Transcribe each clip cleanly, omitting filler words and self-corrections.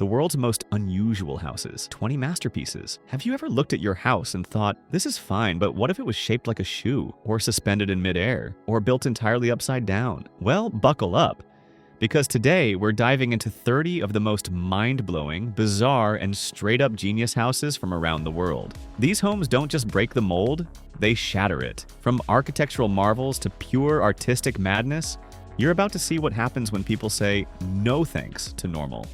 The world's most unusual houses, 20 masterpieces. Have you ever looked at your house and thought, this is fine, but what if it was shaped like a shoe, or suspended in midair, or built entirely upside down? Well, buckle up, because today we're diving into 30 of the most mind-blowing, bizarre, and straight-up genius houses from around the world. These homes don't just break the mold, they shatter it. From architectural marvels to pure artistic madness, you're about to see what happens when people say no thanks to normal.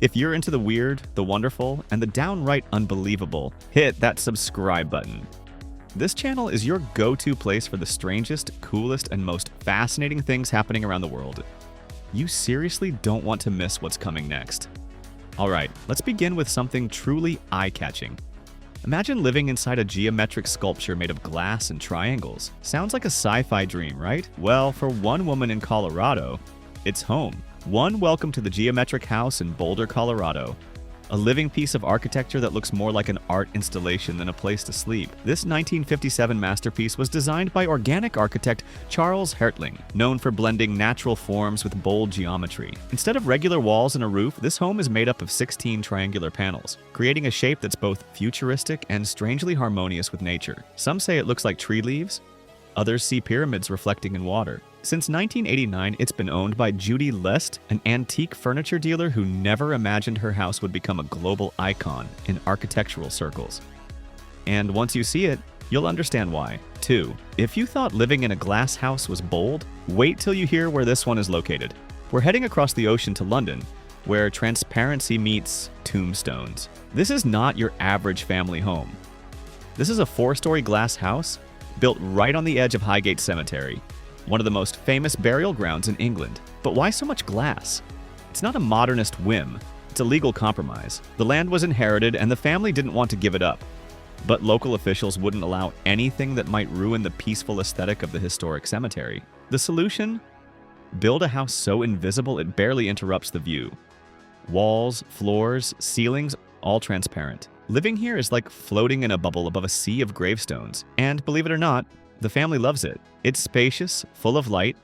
If you're into the weird, the wonderful, and the downright unbelievable, hit that subscribe button. This channel is your go-to place for the strangest, coolest, and most fascinating things happening around the world. You seriously don't want to miss what's coming next. Alright, let's begin with something truly eye-catching. Imagine living inside a geometric sculpture made of glass and triangles. Sounds like a sci-fi dream, right? Well, for one woman in Colorado, it's home. One welcome to the geometric house in Boulder, Colorado. A living piece of architecture that looks more like an art installation than a place to sleep. This 1957 masterpiece was designed by organic architect Charles Hertling, known for blending natural forms with bold geometry. Instead of regular walls and a roof, this home is made up of 16 triangular panels, creating a shape that's both futuristic and strangely harmonious with nature. Some say it looks like tree leaves, others see pyramids reflecting in water. Since 1989, it's been owned by Judy Lest, an antique furniture dealer who never imagined her house would become a global icon in architectural circles. And once you see it, you'll understand why. 2. If you thought living in a glass house was bold, wait till you hear where this one is located. We're heading across the ocean to London, where transparency meets tombstones. This is not your average family home. This is a 4-story glass house built right on the edge of Highgate Cemetery, one of the most famous burial grounds in England. But why so much glass? It's not a modernist whim, it's a legal compromise. The land was inherited and the family didn't want to give it up. But local officials wouldn't allow anything that might ruin the peaceful aesthetic of the historic cemetery. The solution? Build a house so invisible it barely interrupts the view. Walls, floors, ceilings, all transparent. Living here is like floating in a bubble above a sea of gravestones. And believe it or not, the family loves it. It's spacious, full of light,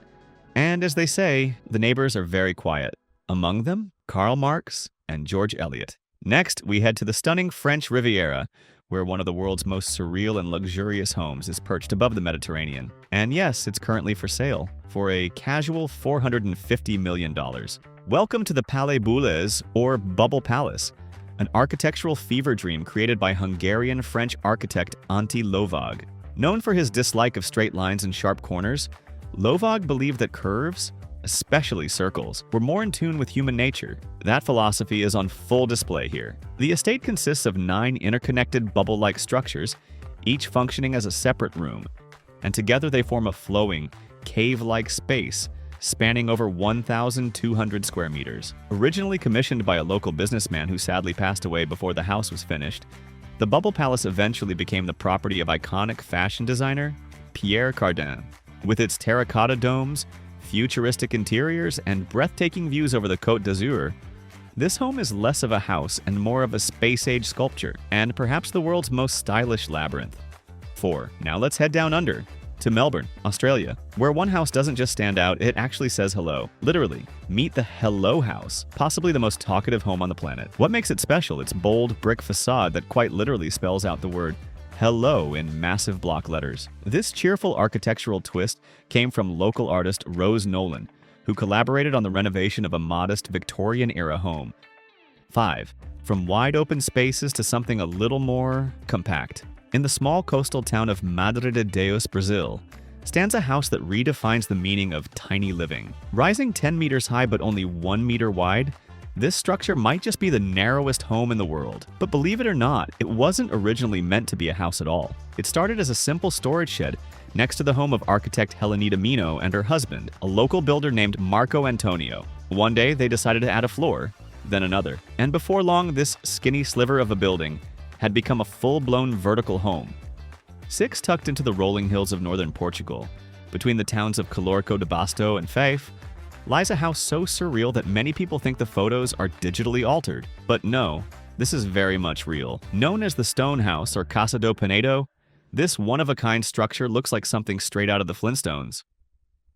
and as they say, the neighbors are very quiet. Among them, Karl Marx and George Eliot. Next, we head to the stunning French Riviera, where one of the world's most surreal and luxurious homes is perched above the Mediterranean. And yes, it's currently for sale for a casual $450 million. Welcome to the Palais Boulez, or Bubble Palace, an architectural fever dream created by Hungarian-French architect Antti Lovag. Known for his dislike of straight lines and sharp corners, Lovag believed that curves, especially circles, were more in tune with human nature. That philosophy is on full display here. The estate consists of 9 interconnected bubble-like structures, each functioning as a separate room, and together they form a flowing, cave-like space spanning over 1,200 square meters. Originally commissioned by a local businessman who sadly passed away before the house was finished, the Bubble Palace eventually became the property of iconic fashion designer Pierre Cardin. With its terracotta domes, futuristic interiors, and breathtaking views over the Côte d'Azur, this home is less of a house and more of a space-age sculpture, and perhaps the world's most stylish labyrinth. 4. Now let's head down under, to Melbourne, Australia, where one house doesn't just stand out, it actually says hello. Literally, meet the Hello House, possibly the most talkative home on the planet. What makes it special? Its bold brick facade that quite literally spells out the word hello in massive block letters. This cheerful architectural twist came from local artist Rose Nolan, who collaborated on the renovation of a modest Victorian-era home. 5. From wide-open spaces to something a little more compact. In the small coastal town of Madre de Deus, Brazil, stands a house that redefines the meaning of tiny living. Rising 10 meters high but only 1 meter wide, this structure might just be the narrowest home in the world. But believe it or not, it wasn't originally meant to be a house at all. It started as a simple storage shed next to the home of architect Helenita Mino and her husband, a local builder named Marco Antonio. One day, they decided to add a floor, then another. And before long, this skinny sliver of a building had become a full-blown vertical home. 6 tucked into the rolling hills of northern Portugal, between the towns of Calorco de Basto and Faif, lies a house so surreal that many people think the photos are digitally altered. But no, this is very much real. Known as the Stone House or Casa do Penedo, this one-of-a-kind structure looks like something straight out of the Flintstones.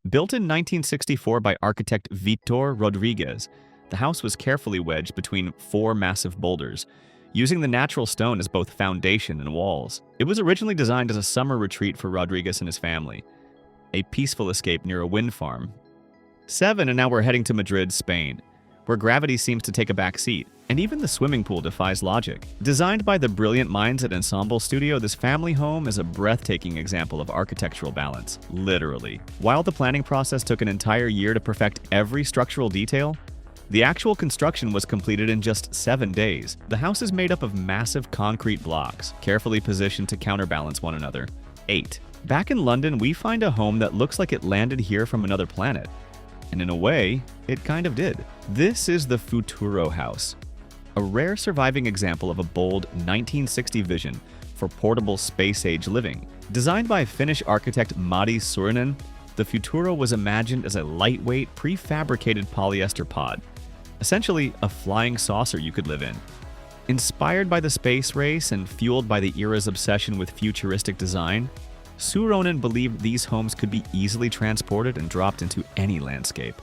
Built in 1964 by architect Vitor Rodrigues, The house was carefully wedged between 4 massive boulders, using the natural stone as both foundation and walls. It was originally designed as a summer retreat for Rodriguez and his family, a peaceful escape near a wind farm. 7, and now we're heading to Madrid, Spain, where gravity seems to take a back seat, and even the swimming pool defies logic. Designed by the brilliant minds at Ensemble Studio, this family home is a breathtaking example of architectural balance, literally. While the planning process took an entire year to perfect every structural detail, the actual construction was completed in just 7 days. The house is made up of massive concrete blocks, carefully positioned to counterbalance one another. 8. Back in London, we find a home that looks like it landed here from another planet. And in a way, it kind of did. This is the Futuro house, a rare surviving example of a bold 1960 vision for portable space-age living. Designed by Finnish architect Matti Suurinen, the Futuro was imagined as a lightweight, prefabricated polyester pod, essentially a flying saucer you could live in. Inspired by the space race and fueled by the era's obsession with futuristic design, Suurinen believed these homes could be easily transported and dropped into any landscape.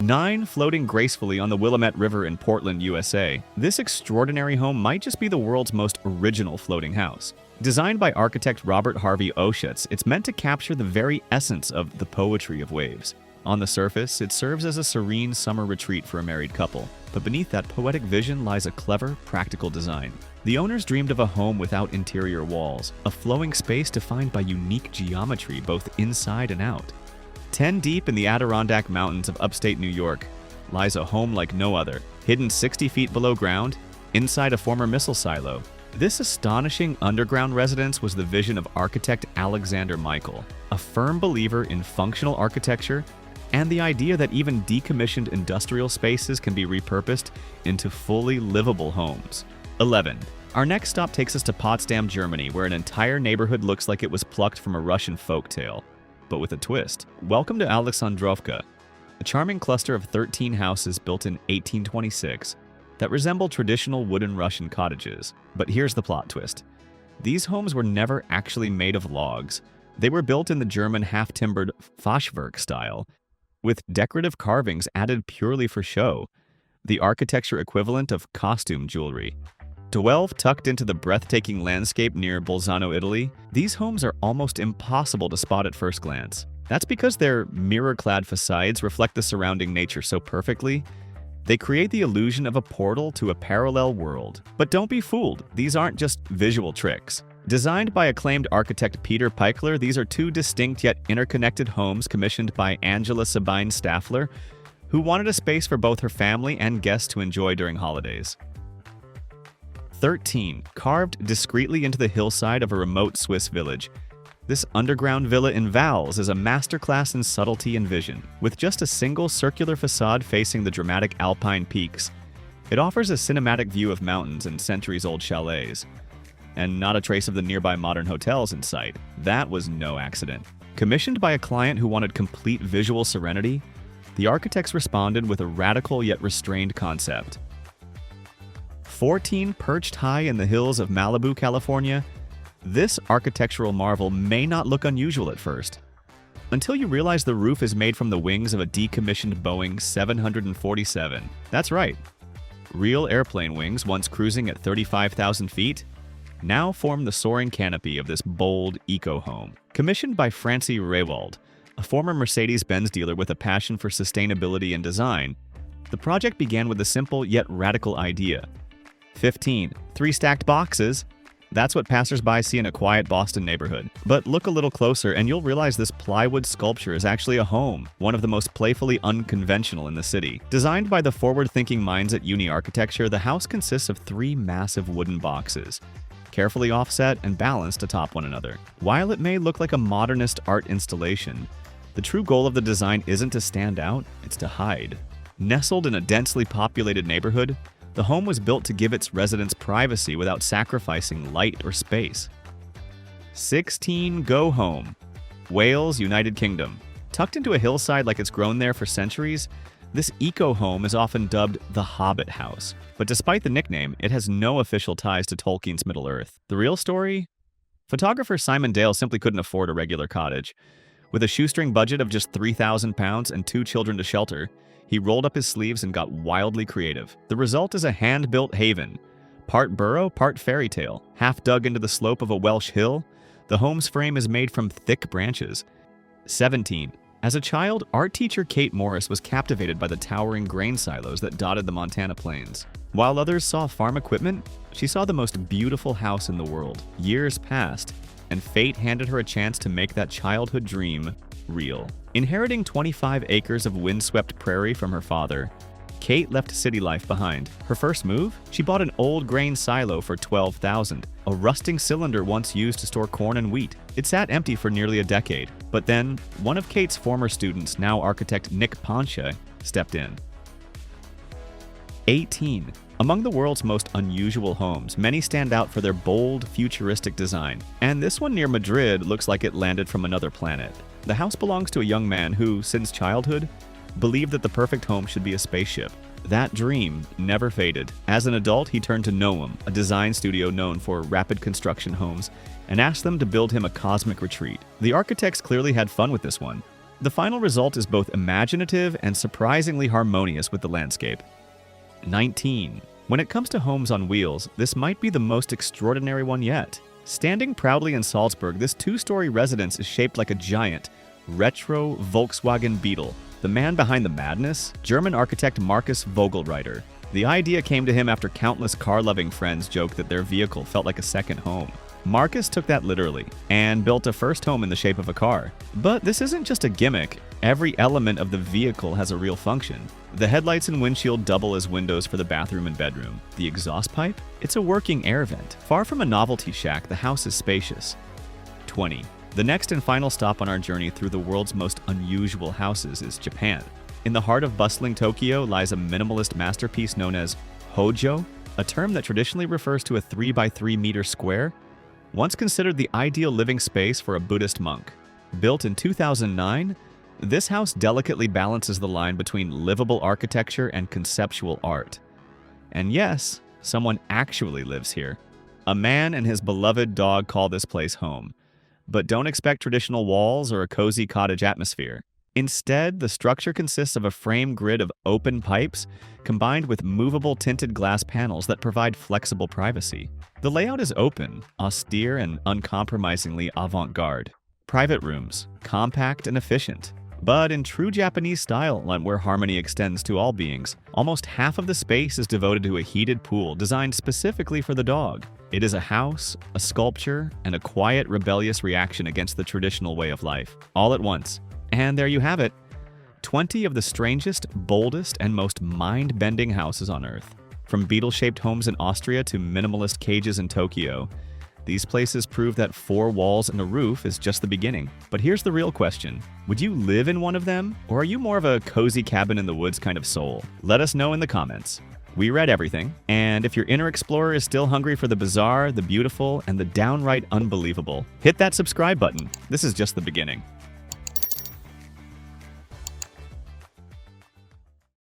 9. Floating gracefully on the Willamette River in Portland, USA, this extraordinary home might just be the world's most original floating house. Designed by architect Robert Harvey Oschutz, it's meant to capture the very essence of the poetry of waves. On the surface, it serves as a serene summer retreat for a married couple, but beneath that poetic vision lies a clever, practical design. The owners dreamed of a home without interior walls, a flowing space defined by unique geometry both inside and out. 10 deep in the Adirondack Mountains of upstate New York lies a home like no other, hidden 60 feet below ground, inside a former missile silo. This astonishing underground residence was the vision of architect Alexander Michael, a firm believer in functional architecture and the idea that even decommissioned industrial spaces can be repurposed into fully livable homes. 11. Our next stop takes us to Potsdam, Germany, where an entire neighborhood looks like it was plucked from a Russian folktale, but with a twist. Welcome to Alexandrovka, a charming cluster of 13 houses built in 1826 that resemble traditional wooden Russian cottages. But here's the plot twist. These homes were never actually made of logs. They were built in the German half-timbered Fachwerk style, with decorative carvings added purely for show, the architecture equivalent of costume jewelry. 12 tucked into the breathtaking landscape near Bolzano, Italy, these homes are almost impossible to spot at first glance. That's because their mirror-clad facades reflect the surrounding nature so perfectly, they create the illusion of a portal to a parallel world. But don't be fooled, these aren't just visual tricks. Designed by acclaimed architect Peter Peichler, these are 2 distinct yet interconnected homes commissioned by Angela Sabine Staffler, who wanted a space for both her family and guests to enjoy during holidays. 13. Carved discreetly into the hillside of a remote Swiss village, this underground villa in Vals is a masterclass in subtlety and vision. With just a single circular facade facing the dramatic alpine peaks, it offers a cinematic view of mountains and centuries-old chalets. And not a trace of the nearby modern hotels in sight. That was no accident. Commissioned by a client who wanted complete visual serenity, the architects responded with a radical yet restrained concept. 14. Perched high in the hills of Malibu, California, this architectural marvel may not look unusual at first, until you realize the roof is made from the wings of a decommissioned Boeing 747. That's right. Real airplane wings, once cruising at 35,000 feet, now form the soaring canopy of this bold eco-home. Commissioned by Francie Rewald, a former Mercedes-Benz dealer with a passion for sustainability and design, the project began with a simple yet radical idea. 15. 3 stacked boxes. That's what passersby see in a quiet Boston neighborhood. But look a little closer and you'll realize this plywood sculpture is actually a home, one of the most playfully unconventional in the city. Designed by the forward-thinking minds at Uni Architecture, the house consists of 3 massive wooden boxes, carefully offset and balanced atop one another. While it may look like a modernist art installation, the true goal of the design isn't to stand out, it's to hide. Nestled in a densely populated neighborhood, the home was built to give its residents privacy without sacrificing light or space. 16. Go Home, Wales, United Kingdom. Tucked into a hillside like it's grown there for centuries, this eco-home is often dubbed the Hobbit House. But despite the nickname, it has no official ties to Tolkien's Middle-earth. The real story? Photographer Simon Dale simply couldn't afford a regular cottage. With a shoestring budget of just £3,000 and 2 children to shelter, He rolled up his sleeves and got wildly creative. The result is a hand-built haven. Part burrow, part fairy tale. Half dug into the slope of a Welsh hill, the home's frame is made from thick branches. 17. As a child, art teacher Kate Morris was captivated by the towering grain silos that dotted the Montana plains. While others saw farm equipment, she saw the most beautiful house in the world. Years passed, and fate handed her a chance to make that childhood dream real. Inheriting 25 acres of windswept prairie from her father, Kate left city life behind. Her first move? She bought an old grain silo for $12,000, a rusting cylinder once used to store corn and wheat. It sat empty for nearly a decade, but then one of Kate's former students, now architect Nick Ponce, stepped in. 18. Among the world's most unusual homes, many stand out for their bold, futuristic design, and this one near Madrid looks like it landed from another planet. The house belongs to a young man who, since childhood, believed that the perfect home should be a spaceship. That dream never faded. As an adult, he turned to Noam, a design studio known for rapid construction homes, and asked them to build him a cosmic retreat. The architects clearly had fun with this one. The final result is both imaginative and surprisingly harmonious with the landscape. 19. When it comes to homes on wheels, this might be the most extraordinary one yet. Standing proudly in Salzburg, this two-story residence is shaped like a giant, retro Volkswagen Beetle. The man behind the madness? German architect Marcus Vogelreiter. The idea came to him after countless car-loving friends joked that their vehicle felt like a second home. Marcus took that literally and built a first home in the shape of a car. But this isn't just a gimmick. Every element of the vehicle has a real function. The headlights and windshield double as windows for the bathroom and bedroom. The exhaust pipe? It's a working air vent. Far from a novelty shack, the house is spacious. 20. The next and final stop on our journey through the world's most unusual houses is Japan. In the heart of bustling Tokyo lies a minimalist masterpiece known as Hojo, a term that traditionally refers to a 3x3 meter square, once considered the ideal living space for a Buddhist monk. Built in 2009, this house delicately balances the line between livable architecture and conceptual art. And yes, someone actually lives here. A man and his beloved dog call this place home. But don't expect traditional walls or a cozy cottage atmosphere. Instead, the structure consists of a frame grid of open pipes combined with movable tinted glass panels that provide flexible privacy. The layout is open, austere, and uncompromisingly avant-garde. Private rooms, compact and efficient. But in true Japanese style, where harmony extends to all beings, almost half of the space is devoted to a heated pool designed specifically for the dog. It is a house, a sculpture, and a quiet, rebellious reaction against the traditional way of life, all at once. And there you have it, 20 of the strangest, boldest, and most mind-bending houses on Earth. From beetle-shaped homes in Austria to minimalist cages in Tokyo, these places prove that 4 walls and a roof is just the beginning. But here's the real question. Would you live in one of them? Or are you more of a cozy cabin in the woods kind of soul? Let us know in the comments. We read everything, and if your inner explorer is still hungry for the bizarre, the beautiful, and the downright unbelievable, hit that subscribe button. This is just the beginning.